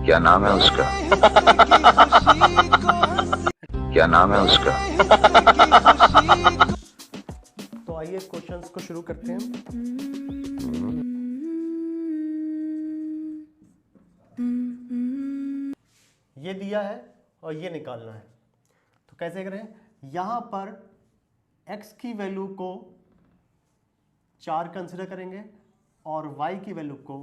क्या नाम है उसका? क्या नाम है उसका? तो आइए क्वेश्चंस को शुरू करते हैं। ये दिया है और ये निकालना है, तो कैसे करें? यहां पर x की वैल्यू को 4 कंसिडर करेंगे और y की वैल्यू को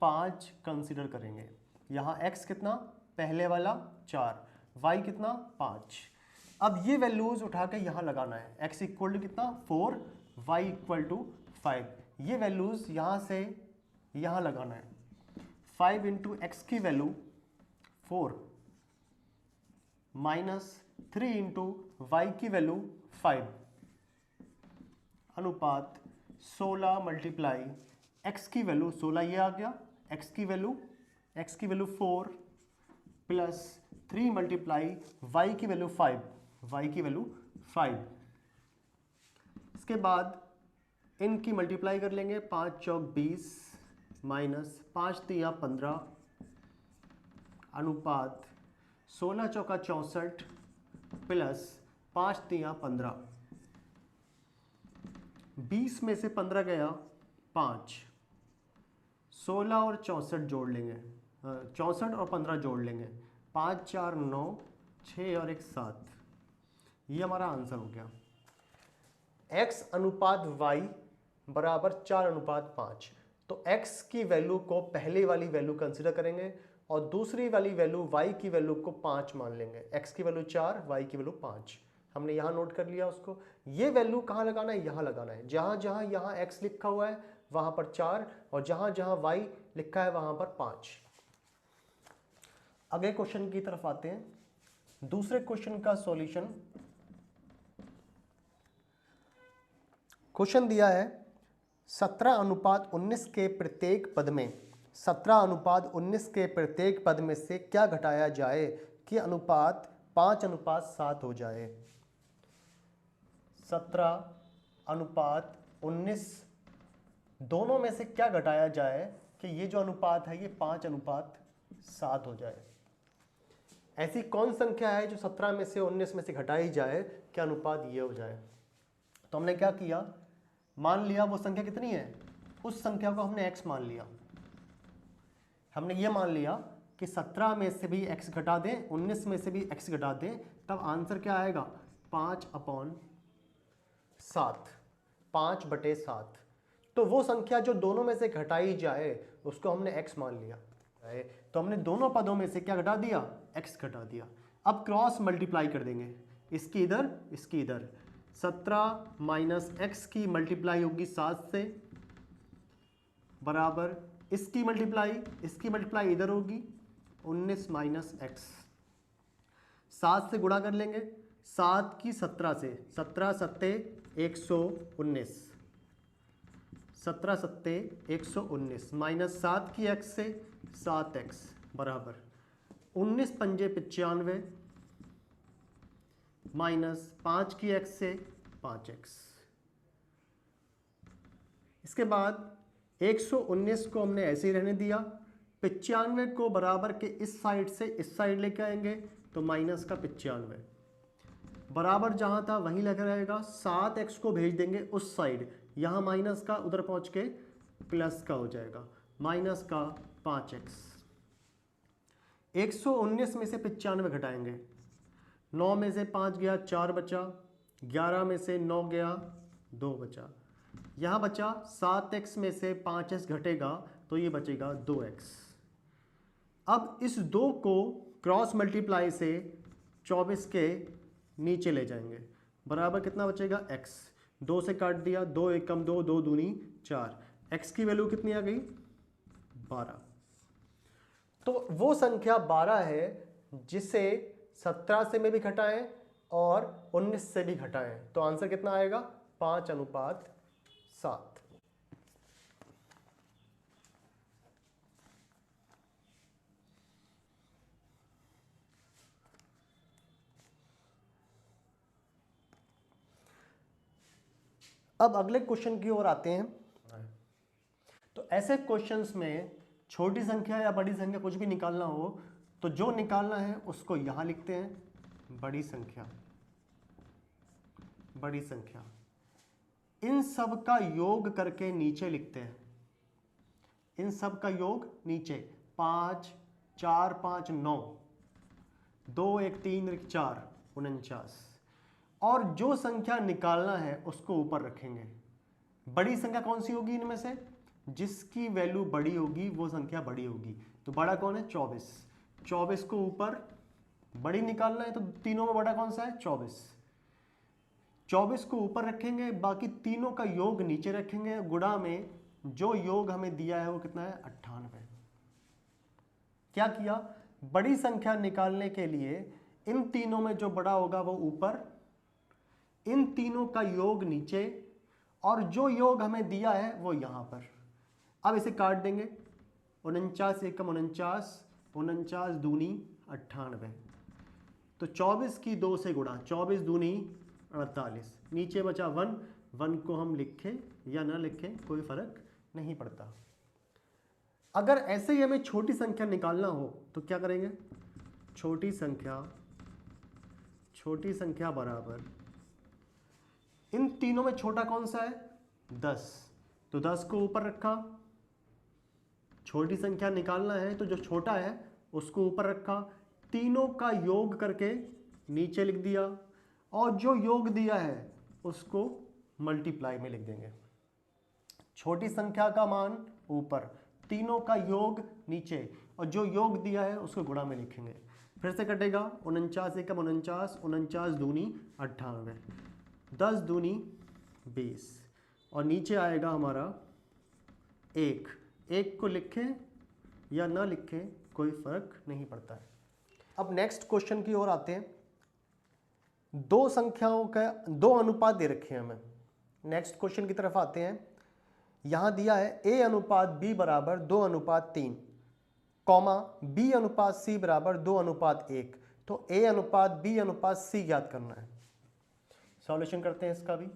5 कंसिडर करेंगे। यहाँ x कितना? पहले वाला 4, y कितना? 5। अब ये वैल्यूज उठा के यहाँ लगाना है। x इक्वल टू कितना? 4, y इक्वल टू 5। ये वैल्यूज यहाँ से यहाँ लगाना है। 5 इंटू एक्स की वैल्यू 4 माइनस 3 इंटू वाई की वैल्यू 5 अनुपात 16 मल्टीप्लाई x की वैल्यू 16 ये आ गया, x की वैल्यू 4 प्लस 3 मल्टीप्लाई y की वैल्यू 5। इसके बाद इनकी मल्टीप्लाई कर लेंगे। 5 चौक 20 माइनस 5 तिया 15 अनुपात 16 चौका 64 प्लस 5 तिया 15। 20 में से 15 गया 5, 16 और 64 जोड़ लेंगे, 64 और 15 जोड़ लेंगे। 5 4 9, 6 और 1 7। ये हमारा आंसर हो गया। x अनुपात y बराबर 4 अनुपात 5। तो x की वैल्यू को पहले वाली वैल्यू कंसिडर करेंगे और दूसरी वाली वैल्यू y की वैल्यू को 5 मान लेंगे। x की वैल्यू 4, y की वैल्यू 5। हमने यहाँ नोट कर लिया उसको। ये वैल्यू कहाँ लगाना है? यहाँ लगाना है। जहाँ जहाँ यहाँ x लिखा हुआ है वहाँ पर 4 और जहाँ जहाँ y लिखा है वहाँ पर 5। अगले क्वेश्चन की तरफ आते हैं। दूसरे क्वेश्चन का सॉल्यूशन। क्वेश्चन दिया है 17 अनुपात 19 के प्रत्येक पद में 17 अनुपात 19 के प्रत्येक पद में से क्या घटाया जाए कि अनुपात 5 अनुपात 7 हो जाए। 17 अनुपात 19 दोनों में से क्या घटाया जाए कि ये जो अनुपात है ये 5 अनुपात 7 हो जाए। ऐसी कौन संख्या है जो 17 में से 19 में से घटाई जाए कि अनुपात ये हो जाए। तो हमने क्या किया? मान लिया वो संख्या कितनी है, उस संख्या को हमने x मान लिया। हमने ये मान लिया कि 17 में से भी x घटा दें, 19 में से भी x घटा दें, तब आंसर क्या आएगा? 5/7, 5/7। तो वो संख्या जो दोनों में से घटाई जाए उसको हमने x मान लिया। तो हमने दोनों पदों में से क्या घटा दिया? x घटा दिया। अब क्रॉस मल्टीप्लाई कर देंगे, इसकी इधर इसकी इधर। 17 माइनस एक्स की मल्टीप्लाई होगी 7 से बराबर इसकी मल्टीप्लाई इधर होगी 19 माइनस एक्स। 7 से गुणा कर लेंगे, 7 की 17 से, 17 सत्ते 119, 17 सत्ते 119 माइनस 7 की x से 7x बराबर 19 पंजे 95 माइनस 5 की x से 5x। इसके बाद 119 को हमने ऐसे ही रहने दिया। 95 को बराबर के इस साइड से इस साइड लेके आएंगे तो माइनस का 95 बराबर जहां था वहीं लगा रहेगा। 7x को भेज देंगे उस साइड, यहाँ माइनस का उधर पहुंच के प्लस का हो जाएगा, माइनस का 5x। 119 में से 95 घटाएंगे, 9 में से 5 गया 4 बचा, 11 में से 9 गया 2 बचा, यहाँ बचा 7x में से 5x घटेगा तो ये बचेगा 2x। अब इस 2 को क्रॉस मल्टीप्लाई से 24 के नीचे ले जाएंगे, बराबर कितना बचेगा? x। 2 से काट दिया, 2 एकम 2, 2 दूनी 4। x की वैल्यू कितनी आ गई? 12। तो वो संख्या 12 है जिसे 17 से में भी घटाएं और 19 से भी घटाएं, तो आंसर कितना आएगा? 5/7। अब अगले क्वेश्चन की ओर आते हैं। तो ऐसे क्वेश्चंस में छोटी संख्या या बड़ी संख्या कुछ भी निकालना हो तो जो निकालना है उसको यहां लिखते हैं बड़ी संख्या। बड़ी संख्या इन सब का योग करके नीचे लिखते हैं, इन सब का योग नीचे 5 4 5 9 2 1 3 1 4 49। और जो संख्या निकालना है उसको ऊपर रखेंगे। बड़ी संख्या कौन सी होगी इनमें से? जिसकी वैल्यू बड़ी होगी वो संख्या बड़ी होगी। तो बड़ा कौन है? 24। 24 को ऊपर बड़ी निकालना है तो तीनों में बड़ा कौन सा है? 24। 24 को ऊपर रखेंगे, बाकी तीनों का योग नीचे रखेंगे। गुणा में जो योग हमें दिया है वो कितना है? 98। क्या किया? बड़ी संख्या निकालने के लिए इन तीनों में जो बड़ा होगा वो ऊपर, इन तीनों का योग नीचे, और जो योग हमें दिया है वो यहां पर। अब इसे काट देंगे। 49 एकम 49, 49 दूनी 98। तो 24 की 2 से गुणा, 24 दूनी 48। नीचे बचा 1, 1 को हम लिखें या ना लिखें कोई फर्क नहीं पड़ता। अगर ऐसे ही हमें छोटी संख्या निकालना हो तो क्या करेंगे? छोटी संख्या बराबर इन तीनों में छोटा कौन सा है? 10। तो 10 को ऊपर रखा। छोटी संख्या निकालना है तो जो छोटा है उसको ऊपर रखा, तीनों का योग करके नीचे लिख दिया, और जो योग दिया है उसको मल्टीप्लाई में लिख देंगे। छोटी संख्या का मान ऊपर, तीनों का योग नीचे, और जो योग दिया है उसको गुणा में लिखेंगे। फिर से कटेगा। 49 एकम 49, 49 दूनी 98, 10 दूनी 20, और नीचे आएगा हमारा 1। 1 को लिखें या ना लिखें कोई फर्क नहीं पड़ता है। अब नेक्स्ट क्वेश्चन की ओर आते हैं। दो संख्याओं का दो अनुपात दे रखे हैं हमें। नेक्स्ट क्वेश्चन की तरफ आते हैं। यहां दिया है a अनुपात b बराबर 2:3, कॉमा b अनुपात c बराबर 2:1। तो a अनुपात b अनुपात c ज्ञात करना है। सॉल्यूशन करते हैं इसका भी।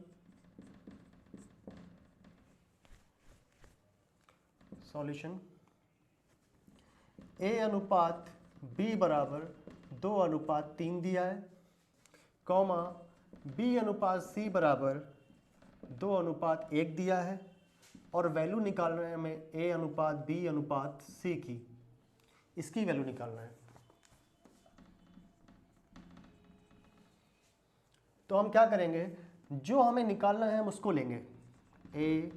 सॉल्यूशन a अनुपात b बराबर 2:3 दिया है, कॉमा b अनुपात c बराबर 2:1 दिया है, और वैल्यू निकालना है हमें a अनुपात b अनुपात c की। इसकी वैल्यू निकालना है। तो हम क्या करेंगे? जो हमें निकालना है हम उसको लेंगे, a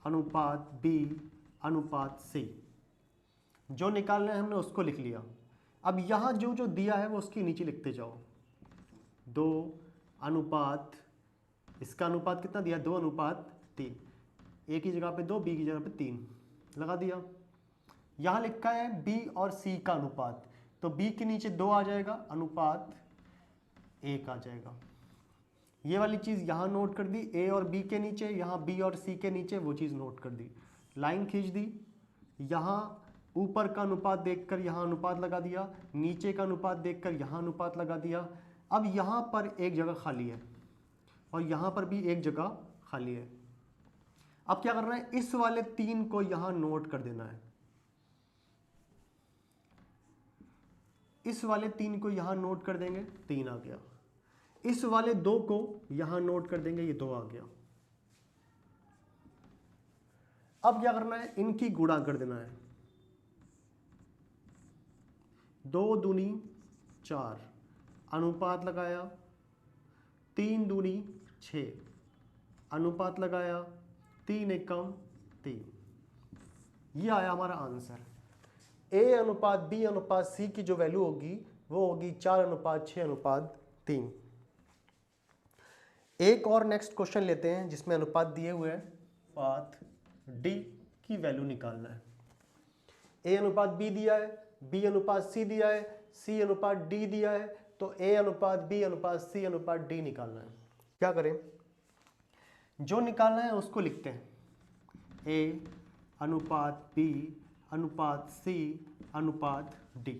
अनुपात b अनुपात c। जो निकालना है हमने उसको लिख लिया। अब यहाँ जो जो दिया है वो उसके नीचे लिखते जाओ। 2 अनुपात, इसका अनुपात कितना दिया? 2:3। a की जगह पे 2, b की जगह पे 3 लगा दिया। यहाँ लिखा है b और c का अनुपात, तो b के नीचे 2 आ जाएगा, अनुपात 1 आ जाएगा। ये वाली चीज़ यहाँ नोट कर दी, a और b के नीचे, यहाँ b और c के नीचे वो चीज़ नोट कर दी। लाइन खींच दी। यहाँ ऊपर का अनुपात देखकर यहाँ अनुपात लगा दिया, नीचे का अनुपात देखकर यहाँ अनुपात लगा दिया। अब यहाँ पर एक जगह खाली है और यहाँ पर भी एक जगह खाली है। अब क्या करना है? इस वाले 3 को यहाँ नोट कर देना है। इस वाले 3 को यहाँ नोट कर देंगे, 3 आ गया। इस वाले 2 को यहाँ नोट कर देंगे, ये 2 आ गया। अब क्या करना है? इनकी गुणा कर देना है। 2 दूनी 4, अनुपात लगाया, 3 दूनी 6, अनुपात लगाया, 3 एकम 3। ये आया हमारा आंसर। a अनुपात b अनुपात c की जो वैल्यू होगी वो होगी 4:6:3। एक और नेक्स्ट क्वेश्चन लेते हैं जिसमें अनुपात दिए हुए हैं। अनुपात d की वैल्यू निकालना है। a अनुपात b दिया है, b अनुपात c दिया है, c अनुपात d दिया है, तो a अनुपात b अनुपात c अनुपात d निकालना है। क्या करें? जो निकालना है उसको लिखते हैं, a अनुपात b अनुपात c अनुपात d।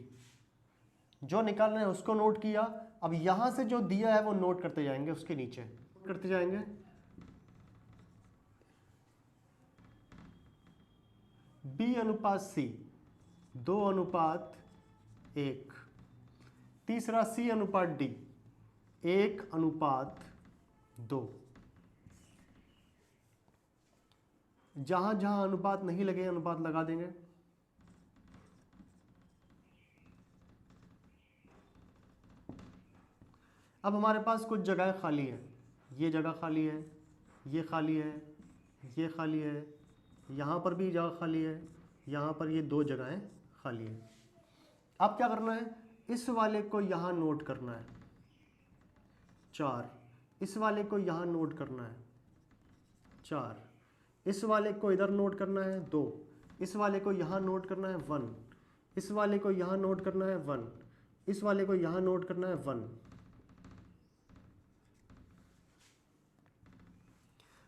जो निकालना है उसको नोट किया। अब यहां से जो दिया है वो नोट करते जाएंगे, उसके नीचे करते जाएंगे। B अनुपात C 2:1। तीसरा C अनुपात D 1:2। जहां जहां अनुपात नहीं लगे अनुपात लगा देंगे। अब हमारे पास कुछ जगह खाली है, ये जगह खाली है, ये खाली है, ये खाली है, यहाँ पर भी जगह खाली है, यहाँ पर ये 2 जगहें खाली है। अब क्या करना है, इस वाले को यहाँ नोट करना है 4, इस वाले को यहाँ नोट करना है 4, इस वाले को इधर नोट करना है 2, इस वाले को यहाँ नोट करना है 1, इस वाले को यहाँ नोट करना है 1, इस वाले को यहाँ नोट करना है 1।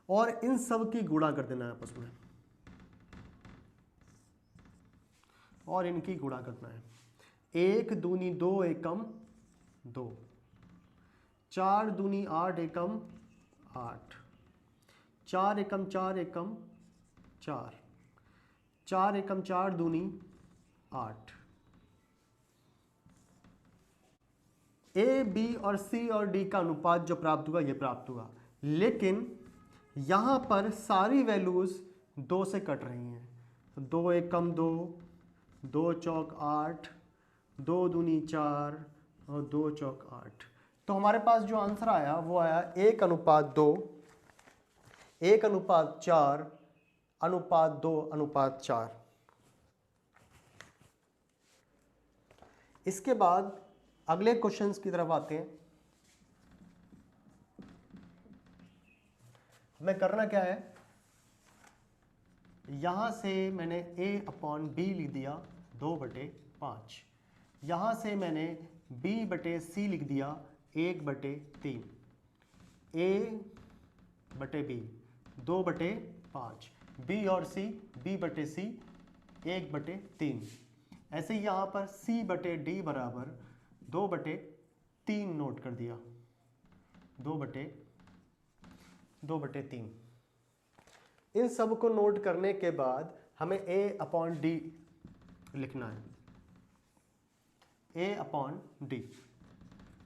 और इन सब की गुणा कर देना है आपस में, और इनकी गुणा करना है। 1 दूनी 2 एकम 2, 4 दूनी 8 एकम 8, 4 एकम 4 एकम 4, 4 एकम 4 दूनी 8। ए, बी और सी और डी का अनुपात जो प्राप्त हुआ ये प्राप्त हुआ, लेकिन यहाँ पर सारी वैल्यूज़ 2 से कट रही हैं। 2 एकम 2, 2 चौक 8, 2 दूनी 4 और 2 चौक 8। तो हमारे पास जो आंसर आया वो आया 1:2, 1:4, अनुपात 2 अनुपात 4। इसके बाद अगले क्वेश्चंस की तरफ आते हैं। हमें करना क्या है, यहां से मैंने A/B लिख दिया 2/5, यहां से मैंने B/C लिख दिया 1/3, A/B 2/5, B और C B/C 1/3। ऐसे ही यहाँ पर C/D बराबर 2/3 नोट कर दिया, 2/3। इन सब को नोट करने के बाद हमें A/D लिखना है, A/D,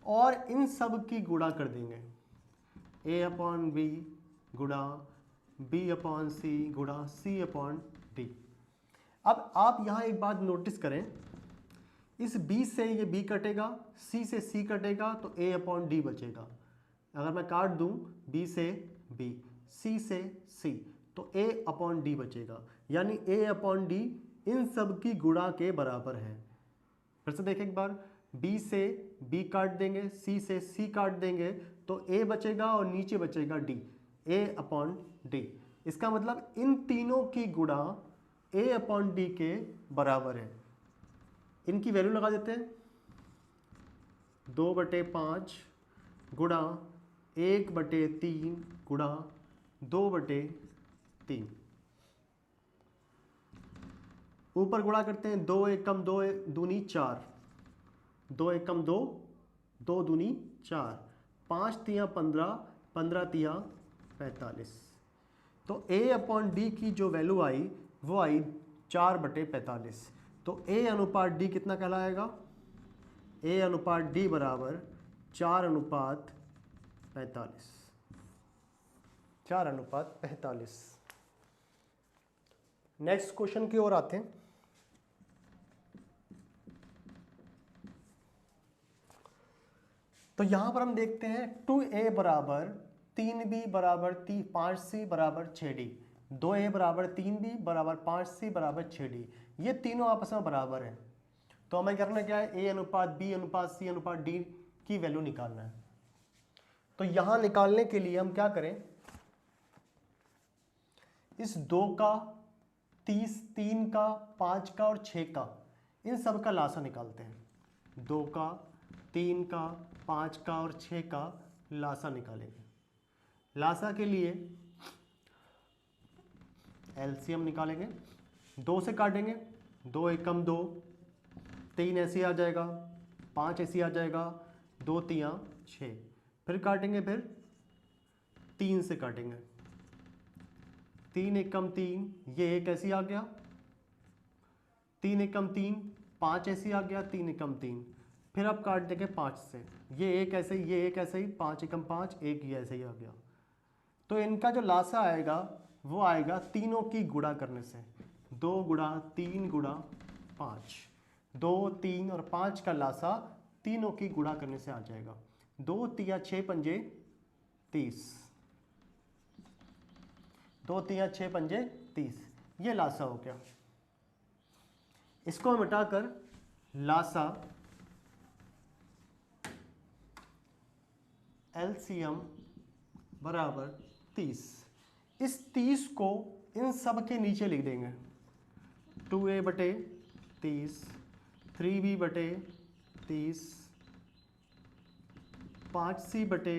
और इन सब की गुणा कर देंगे। A/B गुणा B/C गुणा C/D। अब आप यहाँ एक बात नोटिस करें, इस B से ये B कटेगा, C से C कटेगा तो A/D बचेगा। अगर मैं काट दूँ B से B, C से C, तो A/D बचेगा, यानी A/D इन सब की गुणा के बराबर है। फिर से देखें एक बार, B से B काट देंगे, C से C काट देंगे तो A बचेगा और नीचे बचेगा D, A/D। इसका मतलब इन तीनों की गुणा A/D के बराबर है। इनकी वैल्यू लगा देते हैं, 2/5 गुणा 1/3 गुणा 2/3। ऊपर गुणा करते हैं, 2 एकम 2 दूनी 4, 2 एकम 2, 2 दूनी 4, 5 तिया 15, 15 तिया 45। तो A/D की जो वैल्यू आई वो आई 4/45। तो A/D कितना कहलाएगा, A/D बराबर 4:45, 4:45। नेक्स्ट क्वेश्चन की ओर आते हैं। तो यहां पर हम देखते हैं 2A बराबर 3B बराबर 5C बराबर 6D, 2A बराबर 3B बराबर 5C बराबर 6D, ये तीनों आपस में बराबर हैं। तो हमें करना क्या है, A/B/C/D की वैल्यू निकालना है। तो यहां निकालने के लिए हम क्या करें, इस 2 का, 3 का, 5 का और 6 का, इन सब का लासा निकालते हैं। 2 का, 3 का, 5 का और 6 का लासा निकालेंगे। लासा के लिए एलसीएम निकालेंगे, 2 से काटेंगे, 2 एकम 2, 3 ऐसे आ जाएगा, 5 ऐसे आ जाएगा, 2 तिया 6, फिर काटेंगे, फिर 3 से काटेंगे, 3 एकम 3, ये एक ऐसे आ गया, 3 एकम 3, 5 ऐसे ही आ गया, 3 एकम 3, फिर आप काट देंगे 5 से, ये एक ऐसे ही, ये एक ऐसे ही, 5 एकम 5, एक ये ऐसे ही आ गया। तो इनका जो लासा आएगा वो आएगा तीनों की गुणा करने से, 2 गुणा 3 गुणा 5, 2 3 और 5 का लासा तीनों की गुणा करने से आ जाएगा। 2 तिया 6 पंजे 30, 2 तिया 6 पंजे 30, ये लासा हो गया। इसको मिटाकर लासा LCM बराबर 30। इस 30 को इन सब के नीचे लिख देंगे, 2A बटे 30, 3B बटे 30, 5C बटे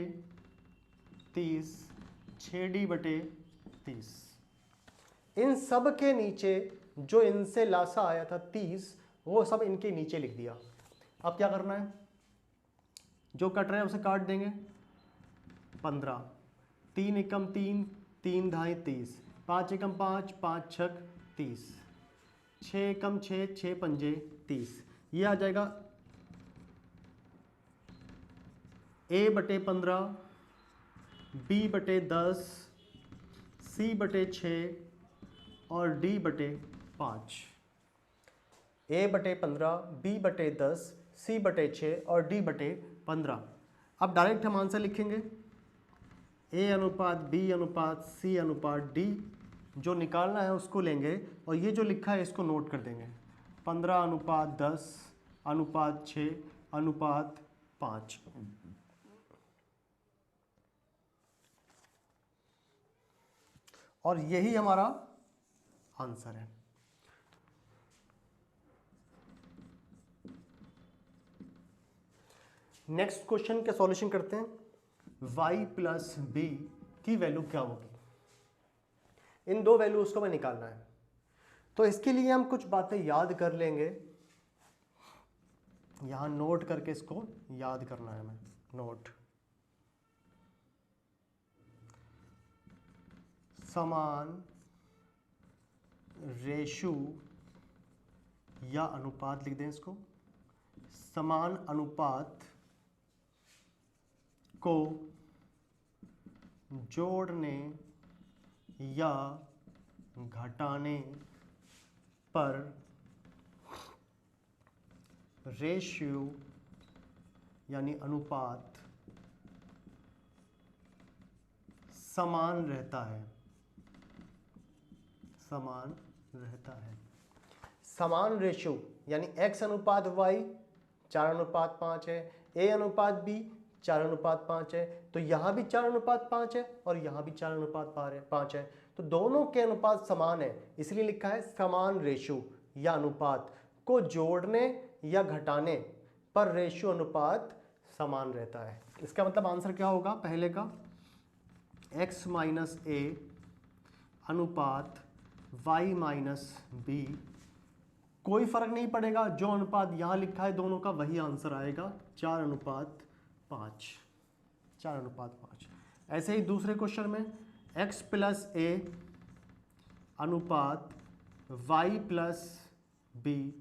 30, 6D बटे 30। इन सब के नीचे जो इनसे लासा आया था 30, वो सब इनके नीचे लिख दिया। अब क्या करना है, जो कट रहा है उसे काट देंगे, 15, 3 एकम 3, 3 ढाई 30, 5 एकम 5, 5 छक 30, 6 एकम 6, 6 पंजे 30, ये आ जाएगा A बटे 15, B बटे 10, C बटे 6 और D बटे 5। A बटे 15, B बटे 10, C बटे 6 और D बटे 15। अब डायरेक्ट हम आंसर लिखेंगे, A अनुपात B अनुपात C अनुपात D, जो निकालना है उसको लेंगे और ये जो लिखा है इसको नोट कर देंगे, 15 अनुपात 10 अनुपात 6 अनुपात 5। और यही हमारा आंसर है। नेक्स्ट क्वेश्चन का सॉल्यूशन करते हैं। y प्लस बी की वैल्यू क्या होगी, इन दो वैल्यूज को हमें निकालना है। तो इसके लिए हम कुछ बातें याद कर लेंगे, यहां नोट करके इसको याद करना है हमें। नोट, समान रेशु या अनुपात लिख दें इसको, समान अनुपात को जोड़ने या घटाने पर रेशियो यानी अनुपात समान रहता है, समान रहता है। समान रेशियो यानी x अनुपात y 4 अनुपात 5 है, a अनुपात b 4 अनुपात 5 है, तो यहाँ भी 4 अनुपात 5 है और यहाँ भी 4 अनुपात 5 है, तो दोनों के अनुपात समान है, इसलिए लिखा है समान रेशियो या अनुपात को जोड़ने या घटाने पर रेशियो अनुपात समान रहता है। इसका मतलब आंसर क्या होगा, पहले का x माइनस ए अनुपात y माइनस बी, कोई फर्क नहीं पड़ेगा, जो अनुपात यहाँ लिखा है दोनों का वही आंसर आएगा, 4 अनुपात 5, 4 अनुपात 5। ऐसे ही दूसरे क्वेश्चन में x प्लस ए अनुपात y प्लस बी,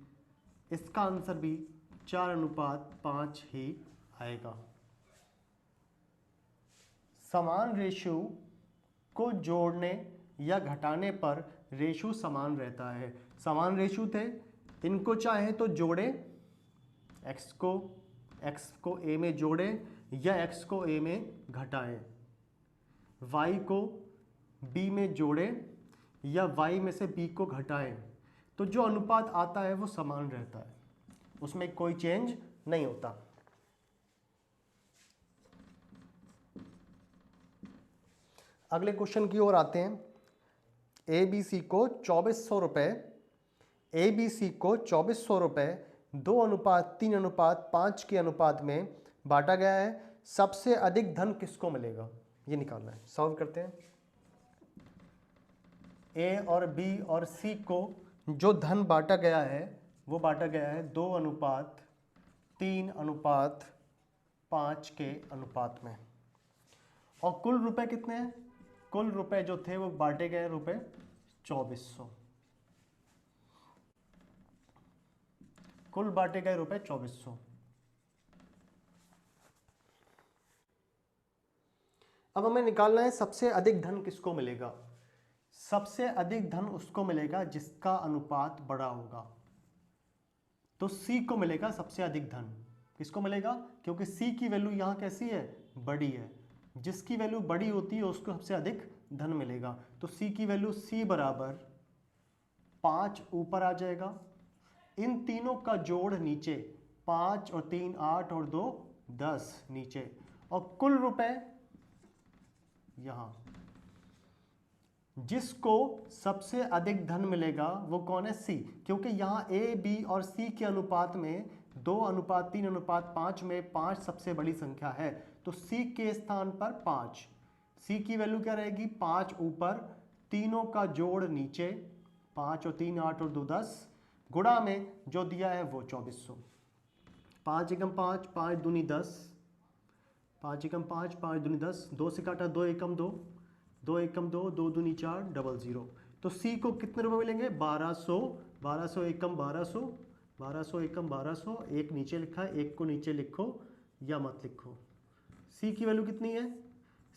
इसका आंसर भी 4 अनुपात 5 ही आएगा। समान रेशियो को जोड़ने या घटाने पर रेशियो समान रहता है। समान रेशियो थे, इनको चाहे तो जोड़े, x को a में जोड़े या x को a में घटाएं, y को b में जोड़े या y में से b को घटाएं, तो जो अनुपात आता है वो समान रहता है, उसमें कोई चेंज नहीं होता। अगले क्वेश्चन की ओर आते हैं। ABC को 2400 रुपये, ABC को 2400 रुपये 2 अनुपात 3 अनुपात 5 के अनुपात में बांटा गया है, सबसे अधिक धन किसको मिलेगा, ये निकालना है। सॉल्व करते हैं। A और B और C को जो धन बांटा गया है वो बांटा गया है 2 अनुपात 3 अनुपात 5 के अनुपात में, और कुल रुपए कितने हैं, कुल रुपए जो थे वो बांटे गए रुपए 2400। कुल बांटे गए रुपए 2400। अब हमें निकालना है सबसे अधिक धन किसको मिलेगा। सबसे अधिक धन उसको मिलेगा जिसका अनुपात बड़ा होगा। तो C को मिलेगा सबसे अधिक धन। किसको मिलेगा? क्योंकि C की वैल्यू यहाँ कैसी है? बड़ी है। जिसकी वैल्यू बड़ी होती है उसको सबसे अधिक धन मिलेगा। तो C की वैल्यू C बराबर 5 ऊपर आ जाएगा, इन तीनों का जोड़ नीचे, 5 और 3 8 और 2 10 नीचे, और कुल रुपए यहां। जिसको सबसे अधिक धन मिलेगा वो कौन है? C। क्योंकि यहां A, B और C के अनुपात में 2:3:5 में 5 सबसे बड़ी संख्या है, तो C के स्थान पर 5। C की वैल्यू क्या रहेगी? 5 ऊपर, तीनों का जोड़ नीचे, 5 और 3 8 और 2 10, गुणा में जो दिया है वो 2400। 5 एकम 5, 5 दूनी 10, 5 एकम 5, 5 दूनी 10, 2 से काटा 2 एकम 2, 2 एकम 2, 2 दूनी 4, 00। तो C को कितने रुपए मिलेंगे? 1200। 1200 एकम 1200, 1200 एकम 1200, एक नीचे लिखा है, एक को नीचे लिखो या मत लिखो। C की वैल्यू कितनी है?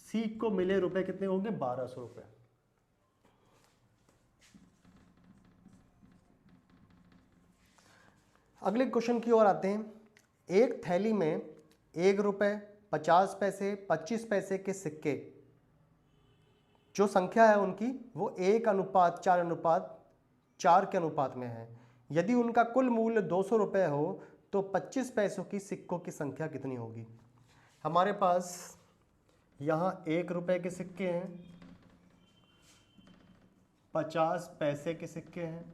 C को मिले रुपए कितने होंगे? 1200 रुपए। अगले क्वेश्चन की ओर आते हैं। एक थैली में 1 रुपए, 50 पैसे, 25 पैसे के सिक्के, जो संख्या है उनकी वो 1:4:4 के अनुपात में है। यदि उनका कुल मूल्य 200 रुपये हो तो 25 पैसों की सिक्कों की संख्या कितनी होगी? हमारे पास यहाँ 1 रुपये के सिक्के हैं, 50 पैसे के सिक्के हैं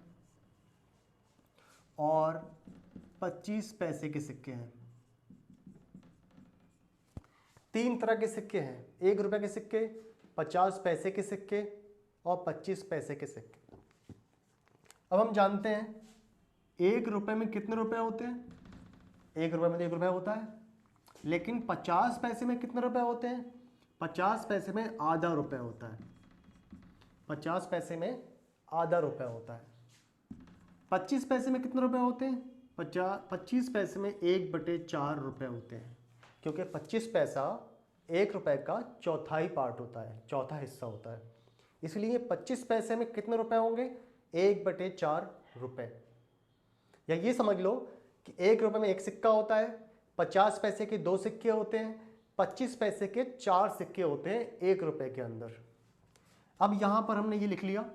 और 25 पैसे के सिक्के हैं। 3 तरह के सिक्के हैं, 1 रुपये के सिक्के, 50 पैसे के सिक्के और 25 पैसे के सिक्के। अब हम जानते हैं 1 रुपये में कितने रुपए होते हैं? 1 रुपये में तो 1 रुपया होता है, लेकिन 50 पैसे में कितने रुपए होते हैं? 50 पैसे में आधा रुपया होता है। 50 पैसे में आधा रुपया होता है। 25 पैसे में कितने रुपए होते हैं? 25 पैसे में 1/4 रुपये होते हैं, क्योंकि 25 पैसा 1 रुपये का चौथाई पार्ट होता है, चौथा हिस्सा होता है। इसलिए 25 पैसे में कितने रुपए होंगे? 1/4 रुपये। या ये समझ लो कि 1 रुपये में 1 सिक्का होता है, 50 पैसे के 2 सिक्के होते हैं, 25 पैसे के 4 सिक्के होते हैं 1 रुपये के अंदर। अब यहां पर हमने ये लिख लिया।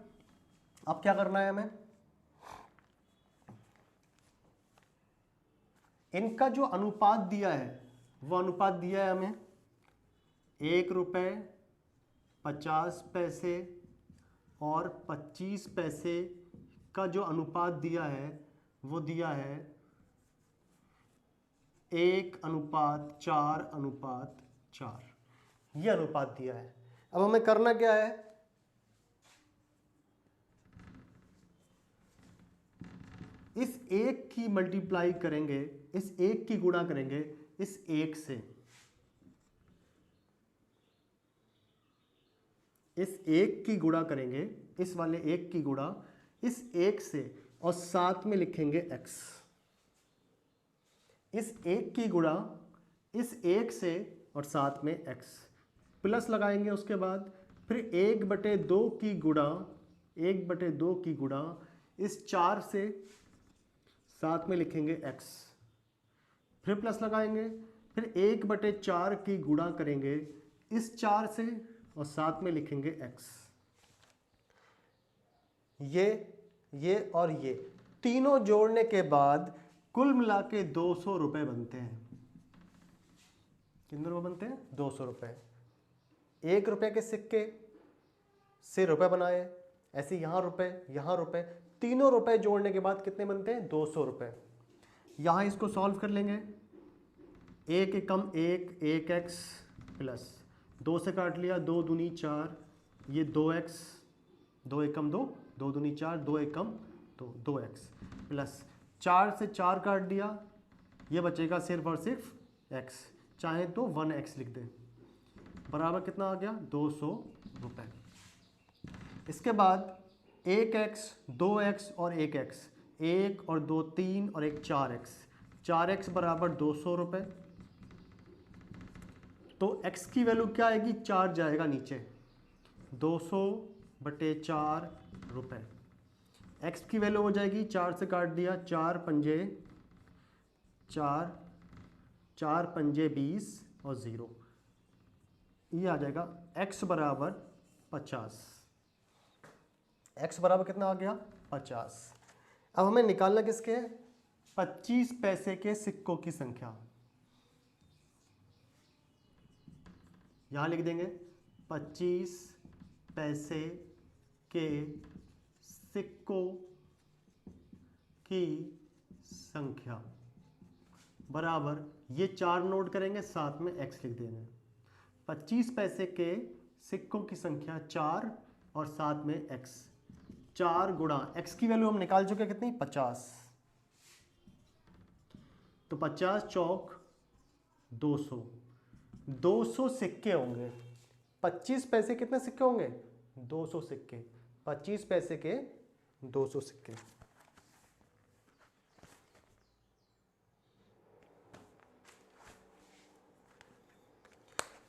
अब क्या करना है हमें? इनका जो अनुपात दिया है वो अनुपात दिया है हमें 1 रुपये, 50 पैसे और 25 पैसे का जो अनुपात दिया है वो दिया है 1:4:4। ये अनुपात दिया है। अब हमें करना क्या है? इस 1 की मल्टीप्लाई करेंगे, इस 1 की गुणा करेंगे इस 1 से, इस 1 की गुणा करेंगे, इस वाले 1 की गुणा इस 1 से, और साथ में लिखेंगे x। इस 1 की गुणा इस 1 से और साथ में x, प्लस लगाएंगे। उसके बाद फिर 1/2 की गुणा, 1/2 की गुणा इस 4 से, साथ में लिखेंगे x, फिर प्लस लगाएंगे। फिर 1/4 की गुणा करेंगे इस 4 से और साथ में लिखेंगे x। ये और ये तीनों जोड़ने के बाद कुल मिला के 200 रुपये बनते हैं। कितने रुपये बनते हैं? 200 रुपये। 1 रुपये के सिक्के से रुपये बनाए, ऐसे यहाँ रुपये, तीनों रुपए जोड़ने के बाद कितने बनते हैं? 200 रुपये। यहाँ इसको सॉल्व कर लेंगे। 1 एकम 1, 1x प्लस 2 से काट लिया, 2 दूनी 4, ये 2x, 2 एकम 2, 2 दूनी 4, 2 एकम 2, 2x प्लस 4 से 4 काट दिया, ये बचेगा सिर्फ और सिर्फ x, चाहे तो 1x लिख दें, बराबर कितना आ गया? 200 रुपये। इसके बाद 1x, 2x और 1x, 1 और 2 3 और एक 4x, 4x बराबर 200 रुपये। तो x की वैल्यू क्या आएगी, 4 जाएगा नीचे, 200/4 रुपये। x की वैल्यू हो जाएगी, 4 से काट दिया, 4 पंजे 4, 4 पंजे 20 और 0, ये आ जाएगा x बराबर 50। x बराबर कितना आ गया, 50। अब हमें निकालना किसके, 25 पैसे के सिक्कों की संख्या। यहां लिख देंगे 25 पैसे के सिक्कों की संख्या बराबर, ये 4 नोट करेंगे, साथ में x लिख देंगे। 25 पैसे के सिक्कों की संख्या 4 और साथ में x, 4 गुणा x की वैल्यू हम निकाल चुके कितनी, 50। तो 50 चौक 200, 200 सिक्के होंगे। 25 पैसे कितने सिक्के होंगे, 200 सिक्के। 25 पैसे के 200 सिक्के।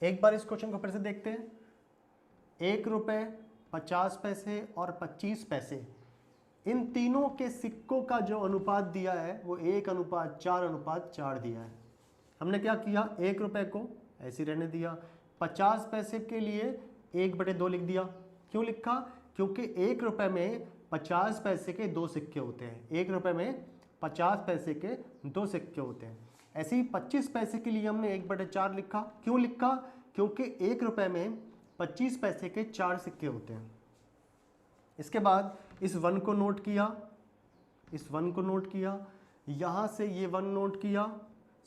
एक बार इस क्वेश्चन को फिर से देखते हैं। 1 रुपये, 50 पैसे और 25 पैसे, इन तीनों के सिक्कों का जो अनुपात दिया है वो 1:4:4 दिया है। हमने क्या किया, 1 रुपये को ऐसे रहने दिया, 50 पैसे के लिए 1/2 लिख दिया। क्यों लिखा, क्योंकि 1 रुपये में 50 पैसे के 2 सिक्के होते हैं। 1 रुपये में 50 पैसे के 2 सिक्के होते हैं। ऐसे ही 25 पैसे के लिए हमने 1/4 लिखा। क्यों लिखा, क्योंकि 1 रुपये में 25 पैसे के 4 सिक्के होते हैं। इसके बाद इस 1 को नोट किया, इस 1 को नोट किया, यहाँ से ये 1 नोट किया,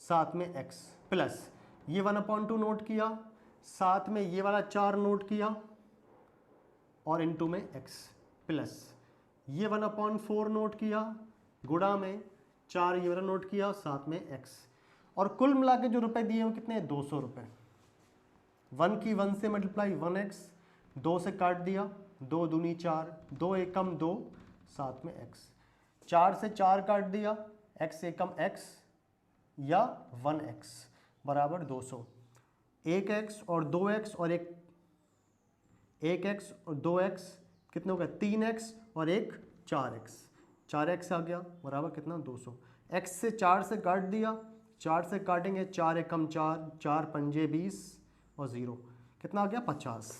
साथ में x प्लस ये 1/2 नोट किया, साथ में ये वाला 4 नोट किया और इनटू में x प्लस ये 1/4 नोट किया, गुणा में 4 ये वाला नोट किया, साथ में x। और कुल मिला के जो रुपए दिए वो कितने हैं, 200 रुपये। 1 की 1 से मल्टीप्लाई 1x, 2 से काट दिया, 2 दूनी 4, 2 एकम 2, साथ में x। 4 से 4 काट दिया, x एकम x या 1x बराबर 200। 1x और 2x और 1x और 2x कितने हो गए, 3x और 4x, 4x आ गया बराबर कितना, 200। x से 4 से काट दिया, 4 से काटेंगे, 4 एकम 4, 4 पंजे 20 और 0, कितना आ गया, 50।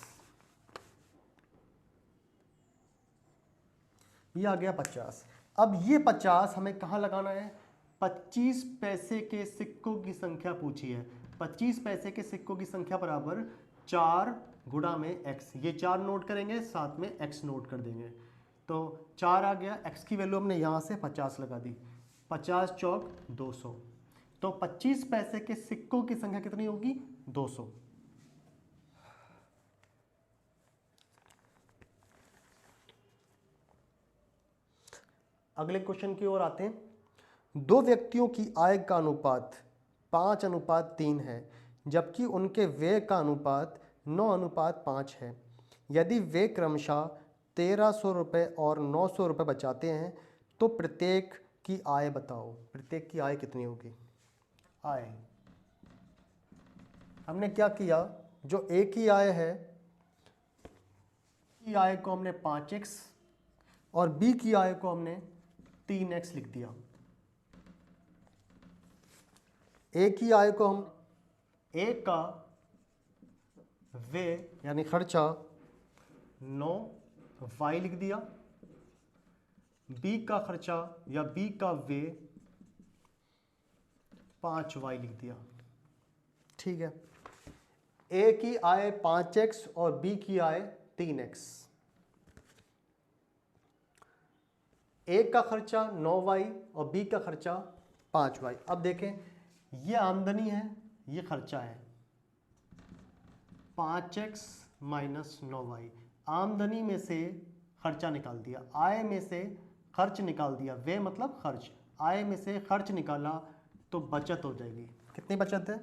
ये आ गया 50। अब ये 50 हमें कहाँ लगाना है, 25 पैसे के सिक्कों की संख्या पूछी है। 25 पैसे के सिक्कों की संख्या बराबर 4 गुणा में x, ये 4 नोट करेंगे, साथ में x नोट कर देंगे। तो 4 आ गया, x की वैल्यू हमने यहाँ से 50 लगा दी, 50 चौक 200। तो 25 पैसे के सिक्कों की संख्या कितनी होगी, 200। अगले क्वेश्चन की ओर आते हैं। 2 व्यक्तियों की आय का अनुपात 5:3 है, जबकि उनके व्यय का अनुपात 9:5 है। यदि वे क्रमशः 1300 रुपये और 900 रुपये बचाते हैं तो प्रत्येक की आय बताओ। प्रत्येक की आय कितनी होगी। आय हमने क्या किया, जो एक ही आय है, की आय को हमने 5x और बी की आय को हमने 3x लिख दिया। एक ही आय को हम एक का व्यय यानी खर्चा 9y लिख दिया, बी का खर्चा या बी का व्यय 5y लिख दिया। ठीक है, ए की आय 5x और बी की आय 3x। ए का खर्चा 9y और बी का खर्चा 5y। अब देखें, ये आमदनी है, ये खर्चा है, 5x माइनस 9y। आमदनी में से खर्चा निकाल दिया, आय में से खर्च निकाल दिया, वे मतलब खर्च, आय में से खर्च निकाला तो बचत हो जाएगी। कितनी बचत है,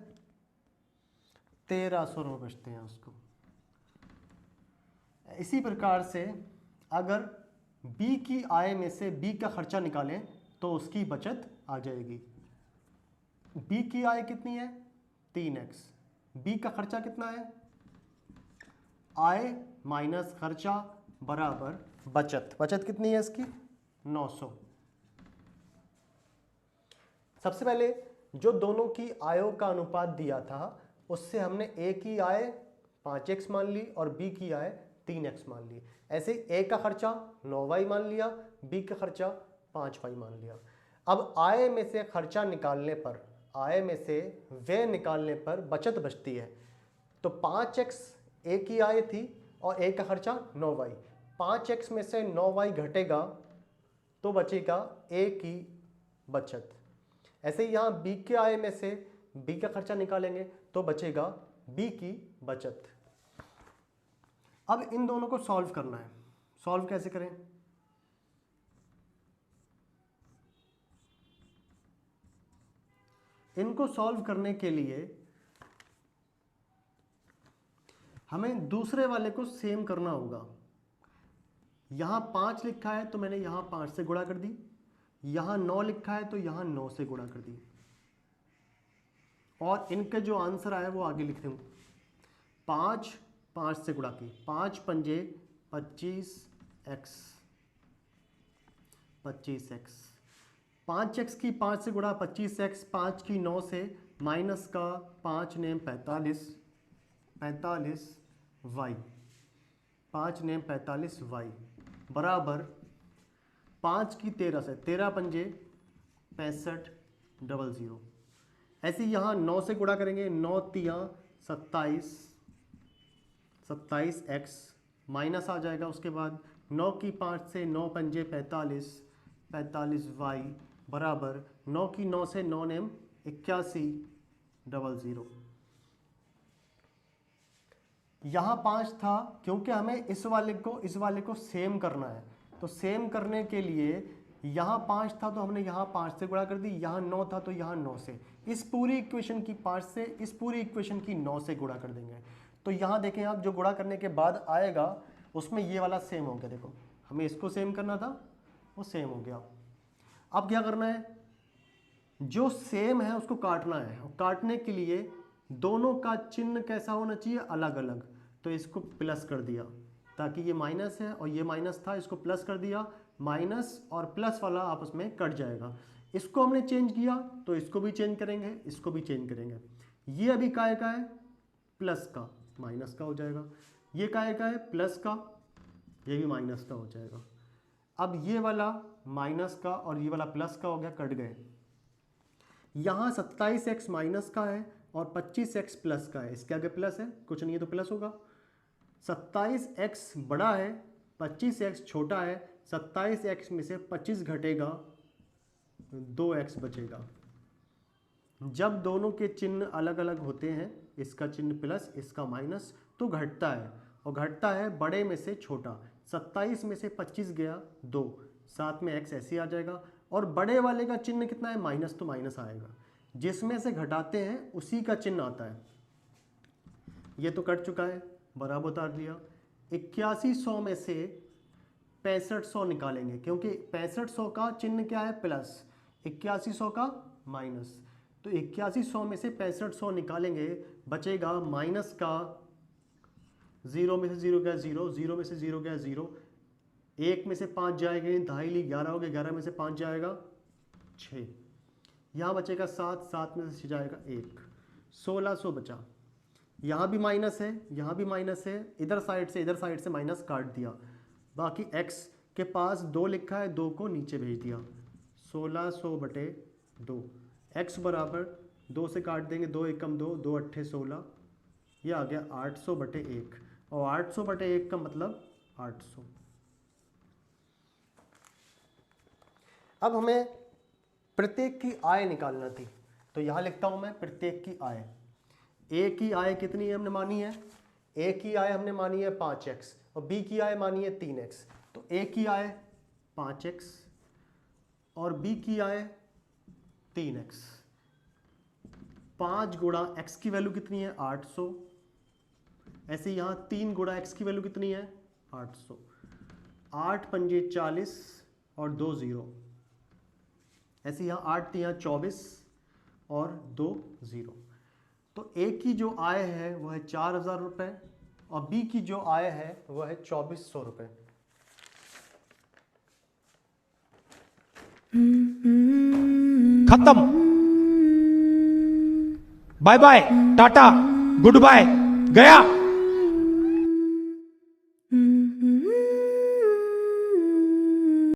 1300 रुपये बचते हैं उसको। इसी प्रकार से अगर बी की आय में से बी का खर्चा निकालें तो उसकी बचत आ जाएगी। बी की आय कितनी है 3x, बी का खर्चा कितना है, आय माइनस खर्चा बराबर बचत। बचत कितनी है इसकी 900। सबसे पहले जो दोनों की आयों का अनुपात दिया था उससे हमने ए की आय 5x मान ली और बी की आय 3x मान ली। ऐसे ए का खर्चा 9y मान लिया, बी का खर्चा 5y मान लिया। अब आय में से खर्चा निकालने पर, आय में से व्यय निकालने पर बचत बचती है। तो 5x ए की आय थी और ए का खर्चा 9y, 5x में से 9y घटेगा तो बचेगा ए की बचत। ऐसे ही यहाँ बी के आय में से बी का खर्चा निकालेंगे तो बचेगा बी की बचत। अब इन दोनों को सॉल्व करना है। सॉल्व कैसे करें, इनको सॉल्व करने के लिए हमें दूसरे वाले को सेम करना होगा। यहां 5 लिखा है तो मैंने यहां 5 से गुणा कर दी, यहां 9 लिखा है तो यहां 9 से गुणा कर दी, और इनके जो आंसर आया वो आगे लिख दूँ। 5 से गुणा की, 5 पंजे 25x, 5x की 5 से गुणा 25x, 5 की 9 से माइनस का 5 नेम 45y, 5 नेम 45y बराबर 5 की 13 से, 13 पंजे 6500। ऐसे यहाँ 9 से गुणा करेंगे, 9 तियाँ 27x माइनस आ जाएगा। उसके बाद 9 की 5 से 9 पंजे 45y बराबर 9 की 9 से 9 नेम 8100। यहाँ 5 था क्योंकि हमें इस वाले को सेम करना है, तो सेम करने के लिए यहाँ 5 था तो हमने यहाँ 5 से गुणा कर दी, यहाँ 9 था तो यहाँ 9 से, इस पूरी इक्वेशन की 5 से इस पूरी इक्वेशन की 9 से गुणा कर देंगे। तो यहाँ देखें आप, जो गुणा करने के बाद आएगा उसमें ये वाला सेम हो गया। देखो हमें इसको सेम करना था, वो सेम हो गया। अब क्या करना है, जो सेम है उसको काटना है, और काटने के लिए दोनों का चिन्ह कैसा होना चाहिए, अलग अलग। तो इसको प्लस कर दिया ताकि ये माइनस है और ये माइनस था, इसको प्लस कर दिया, माइनस और प्लस वाला आपस में कट जाएगा। इसको हमने चेंज किया तो इसको भी चेंज करेंगे, इसको भी चेंज करेंगे। ये अभी काय का है, प्लस का, माइनस का हो जाएगा। ये काय का है, प्लस का, ये भी माइनस का हो जाएगा। अब ये वाला माइनस का और ये वाला प्लस का हो गया, कट गए। यहाँ 27x माइनस का है और 25x प्लस का है, इसके आगे प्लस है, कुछ नहीं है तो प्लस होगा। 27x बड़ा है, 25x छोटा है, 27x में से 25 घटेगा, 2x बचेगा। जब दोनों के चिन्ह अलग अलग होते हैं, इसका चिन्ह प्लस इसका माइनस, तो घटता है, और घटता है बड़े में से छोटा। 27 में से 25 गया 2, साथ में x ऐसे आ जाएगा, और बड़े वाले का चिन्ह कितना है, माइनस, तो माइनस आएगा। जिसमें से घटाते हैं उसी का चिन्ह आता है। ये तो कट चुका है, बराबर उतार दिया। 8100 में से 6500 निकालेंगे, क्योंकि 6500 का चिन्ह क्या है, प्लस, 8100 का माइनस। तो 8100 में से 6500 निकालेंगे, बचेगा माइनस का, 0 में से 0 गया 0, 0 में से 0 गया 0, 1 में से 5 जाएंगे, 2.5 11 हो गया, 11 में से 5 जाएगा 6, यहाँ बचेगा 7, 7 में से जाएगा 1, 1600 बचा। यहाँ भी माइनस है, यहाँ भी माइनस है, इधर साइड से माइनस काट दिया। बाकी x के पास 2 लिखा है, 2 को नीचे भेज दिया, 1600 बटे 2, x बराबर 2 से काट देंगे, 2 एकम 2, 2 अट्ठे 16, ये आ गया 800 बटे 1, और 800 बटे 1 का मतलब 800। अब हमें प्रत्येक की आय निकालना थी, तो यहाँ लिखता हूँ मैं प्रत्येक की आय। ए की आय कितनी है हमने मानी है, ए की आय हमने मानी है 5x और बी की आय मानी है 3x। तो ए की आय 5x और बी की आय 3x। 5 गुणा x की वैल्यू कितनी है, 800। ऐसे यहाँ 3 गुणा x की वैल्यू कितनी है, 800। 8 पंजे 40 और 2 0। ऐसे यहाँ 8 थी, यहाँ 24 और 2 0। तो ए की जो आय है वो है 4,000 रुपये और बी की जो आय है वो है 2,400 रुपये। खत्म। Bye bye, tata, good bye, गया।